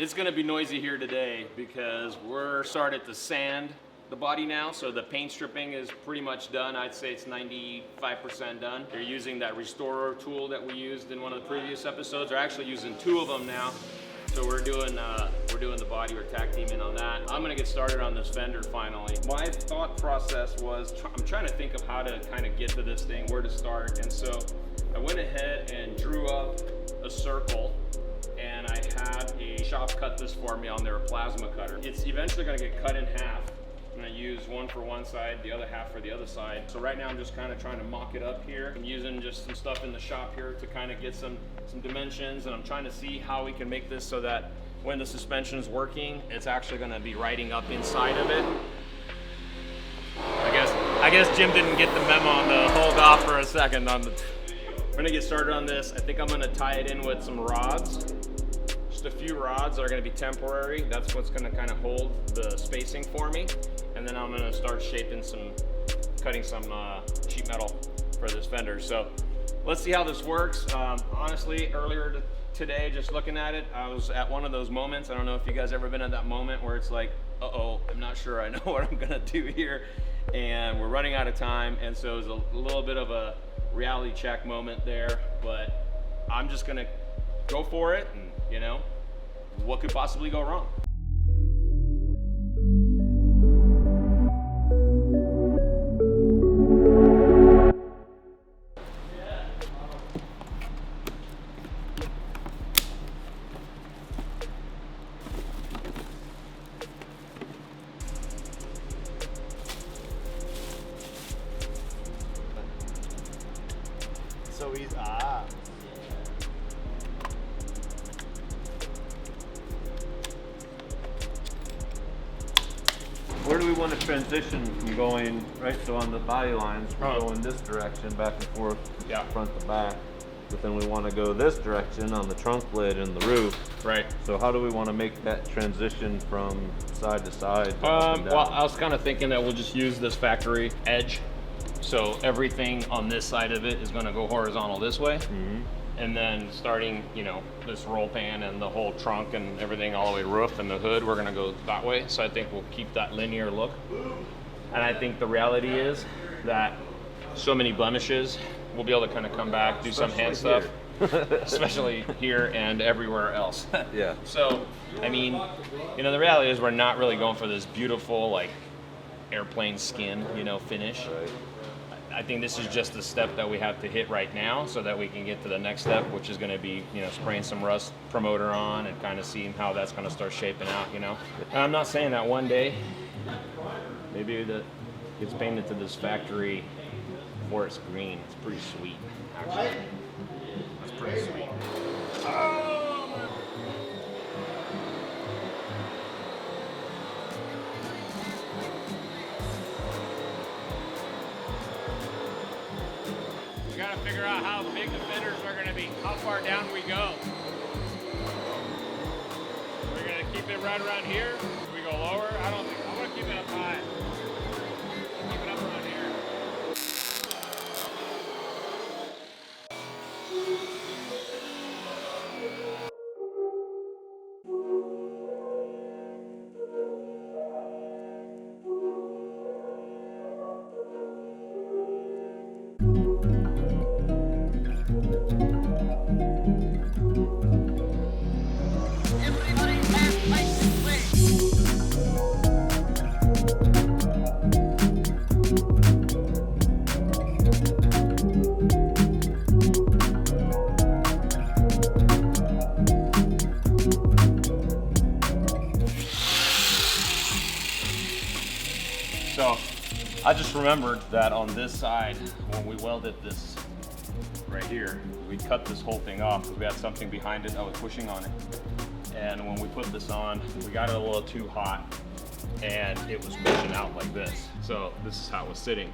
It's gonna be noisy here today because we're starting to sand the body now, so the paint stripping is pretty much done. I'd say it's 95% done. They're using that restorer tool that we used in one of the previous episodes. They're actually using 2 of them now. So we're doing the body, we're tag teaming on that. I'm gonna get started on this fender finally. My thought process was, I'm trying to think of how to kind of get to this thing, where to start. And so I went ahead and drew up a circle, and I had a shop cut this for me on their plasma cutter. It's eventually gonna get cut in half. I'm gonna use one for one side, the other half for the other side. So right now I'm just kind of trying to mock it up here. I'm using just some stuff in the shop here to kind of get some dimensions, and I'm trying to see how we can make this so that when the suspension is working, it's actually gonna be riding up inside of it. I guess Jim didn't get the memo on the hold off for a second on the. We're gonna get started on this. I think I'm gonna tie it in with some rods. Just a few rods that are gonna be temporary. That's what's gonna kind of hold the spacing for me. And then I'm gonna start cutting some sheet metal for this fender. So let's see how this works. Honestly, earlier today, just looking at it, I was at one of those moments. I don't know if you guys ever been at that moment where it's like, uh-oh, I'm not sure I know what I'm gonna do here. And we're running out of time. And so it was a little bit of a reality check moment there, but I'm just gonna go for it, and you know, what could possibly go wrong? So he's Where do we want to transition from going, right, so on the body lines, we're going this direction, back and forth, front to back. But then we want to go this direction on the trunk lid and the roof. Right. So how do we want to make that transition from side to side? Up and down? Well, I was kind of thinking that we'll just use this factory edge. So everything on this side of it is going to go horizontal this way. Mm-hmm. And then starting, you know, this roll pan and the whole trunk and everything all the way roof and the hood, we're going to go that way. So I think we'll keep that linear look. And I think the reality is that so many blemishes, we'll be able to kind of come back, do some hand stuff, especially here and everywhere else. Yeah. So, I mean, you know, the reality is we're not really going for this beautiful, like, airplane skin, you know, finish. Right. I think this is just the step that we have to hit right now so that we can get to the next step, which is going to be, you know, spraying some rust promoter on and kind of seeing how that's going to start shaping out, you know. And I'm not saying that one day, maybe that gets painted to this factory forest green. It's pretty sweet, actually. It's pretty sweet. We gotta figure out how big the fenders are gonna be, how far down we go. We're gonna keep it right around here. Do we go lower? I wanna keep it up high. Keep it up around here. So I just remembered that on this side, when we welded this right here, we cut this whole thing off because we had something behind it that was pushing on it. And when we put this on, we got it a little too hot and it was pushing out like this. So this is how it was sitting.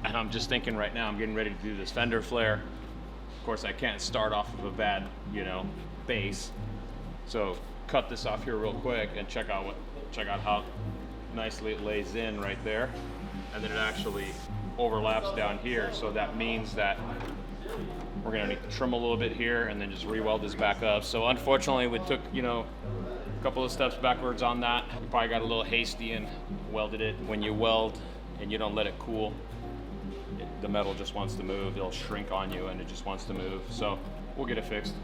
And I'm just thinking right now, I'm getting ready to do this fender flare. Of course, I can't start off of a bad, you know, base. So cut this off here real quick and check out how nicely it lays in right there. And then it actually overlaps down here. So that means that we're gonna need to trim a little bit here and then just re-weld this back up. So unfortunately, we took, you know, couple of steps backwards on that. You probably got a little hasty and welded it. When you weld and you don't let it cool, the metal just wants to move. It'll shrink on you and it just wants to move. So we'll get it fixed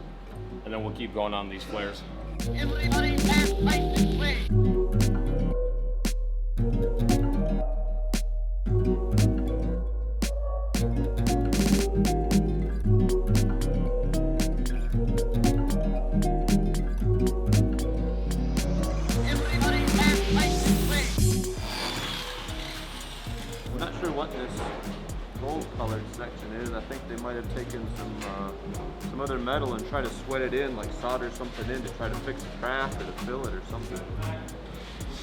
and then we'll keep going on these flares. Everybody has license plate. We're not sure what this gold colored section is. I think they might have taken some other metal and tried to sweat it in, like solder something in to try to fix the crack or to fill it or something.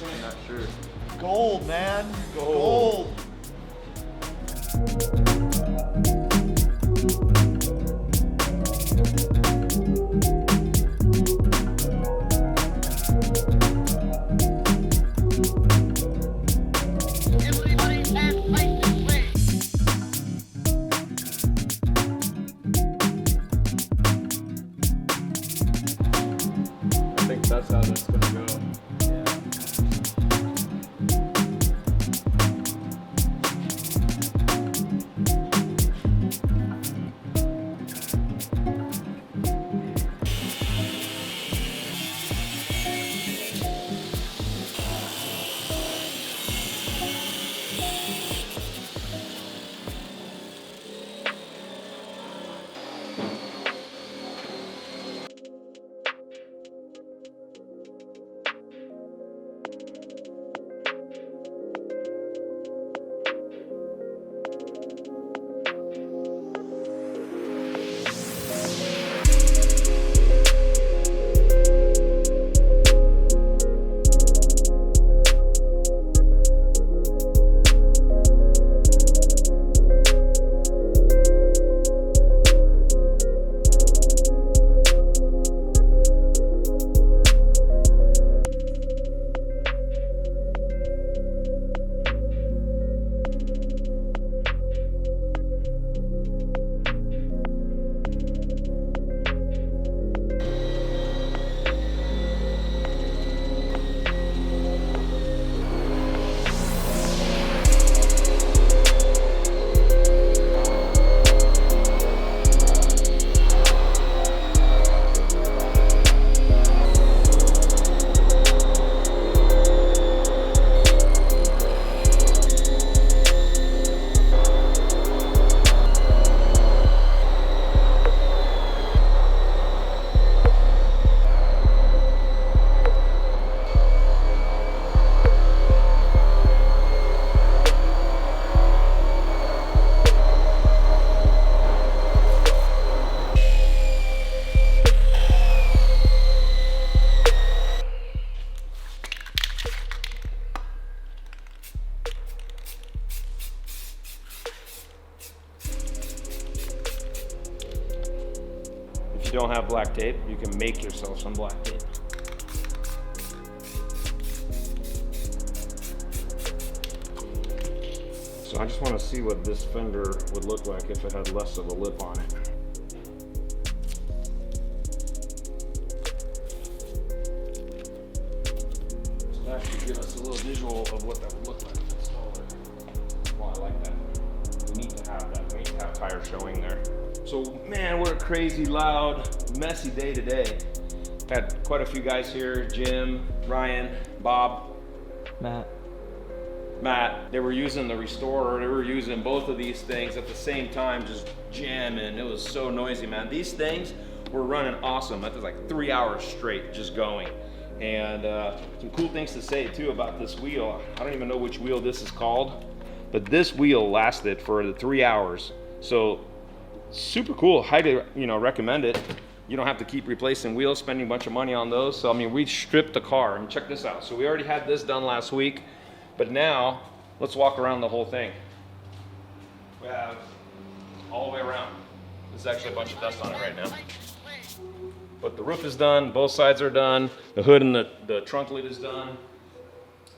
I'm not sure. Gold, man. Gold. Everybody has license plate. I think that's how that's gonna go. If you don't have black tape, you can make yourself some black tape. So I just want to see what this fender would look like if it had less of a lip on it. So that should give us a little visual of what that would look like if it's smaller. Well, I like that. We need to have that. We need to have tires showing there. So man, what a crazy, loud, messy day today. Had quite a few guys here, Jim, Ryan, Bob, Matt. They were using the restorer, they were using both of these things at the same time, just jamming. It was so noisy, man. These things were running awesome. That was like 3 hours straight just going. And some cool things to say too about this wheel. I don't even know which wheel this is called, but this wheel lasted for the 3 hours. So super cool, highly recommend it. You don't have to keep replacing wheels, spending a bunch of money on those. So I mean, we stripped the car, and check this out. So we already had this done last week, but now let's walk around the whole thing. We have all the way around. There's actually a bunch of dust on it right now. But the roof is done, both sides are done, the hood and the trunk lid is done.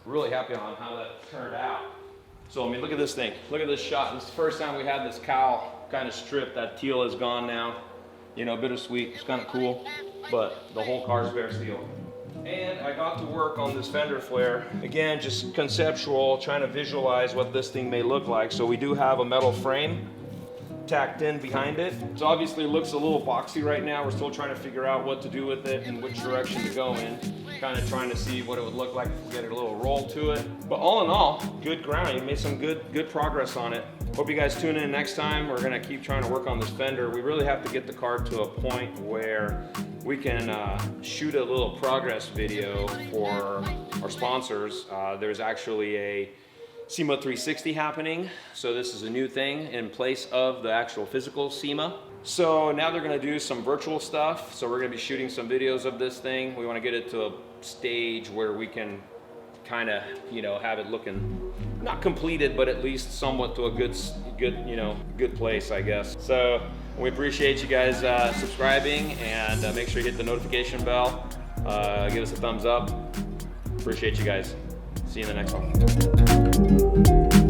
Really happy on how that turned out. So I mean, look at this thing. Look at this shot. This is the first time we had this cowl kind of stripped. That teal is gone now. You know, bittersweet. It's kind of cool, but the whole car's bare steel. And I got to work on this fender flare. Again, just conceptual, trying to visualize what this thing may look like. So we do have a metal frame tacked in behind it. So obviously it looks a little boxy right now. We're still trying to figure out what to do with it and which direction to go in. Kind of trying to see what it would look like if we get a little roll to it. But all in all, good ground. You made some good progress on it. Hope you guys tune in next time. We're gonna keep trying to work on this fender. We really have to get the car to a point where we can shoot a little progress video for our sponsors. There's actually a SEMA 360 happening. So this is a new thing in place of the actual physical SEMA. So now they're gonna do some virtual stuff. So we're gonna be shooting some videos of this thing. We wanna get it to a stage where we can kind of, you know, have it looking not completed, but at least somewhat to a good, you know, good place, I guess. So we appreciate you guys subscribing, and make sure you hit the notification bell. Give us a thumbs up. Appreciate you guys. See you in the next one.